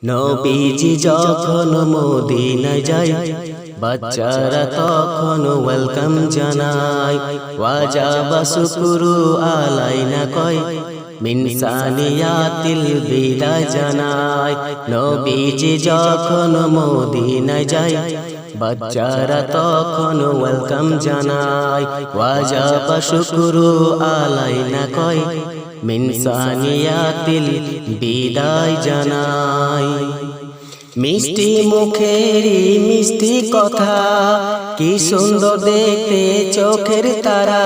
নবীজি যখন মদিনায় যায় বাচ্চারা তখন ওয়েলকাম জানায় ওয়াজাবা শুকরু আলাইনা কয় মিন সানিয়াতিল বিদায় জানায় নবীজি যখন মদিনায় যায় বাচ্চারা তখন ওয়েলকাম জানায় ওয়াজাবা শুকরু আলাইনা কয় মিন সানিয়াতিল বিদায় জানাই মিষ্টি মুখেরি মিষ্টি কথা কি সুন্দর দেখতে চোখের তারা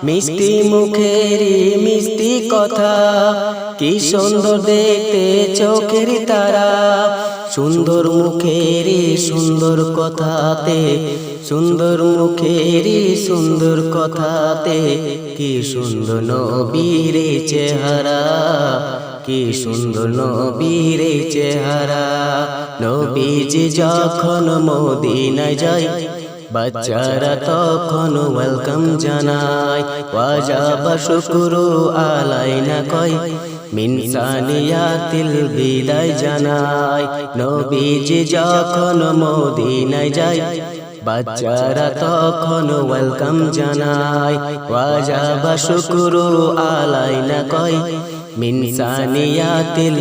মিষ্টি মুখেরি মিষ্টি কথা কি সুন্দর দেখতে চোখের তারা সুন্দর মুখেরি সুন্দর কথাতে সুন্দর মুখেরি সুন্দর কথাতে কি সুন্দর নবীর চেহারা কি সুন্দর নবীর চেহারা নবীজি যখন মদিনায় যায় বাচ্চারা তখন ওয়েলকাম জানায় ওয়াজাবা শুকরু আলাইনা কয় মিন সানিয়াতিল বিদায় জানায় নবীজি যখন মদিনায় যায় বাচ্চারা তখন ওয়েলকাম জানায় ওয়াজাবা শুকরু আলাইনা কয় মিন সানিয়াতিল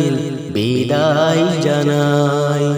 বিদায় জানায়।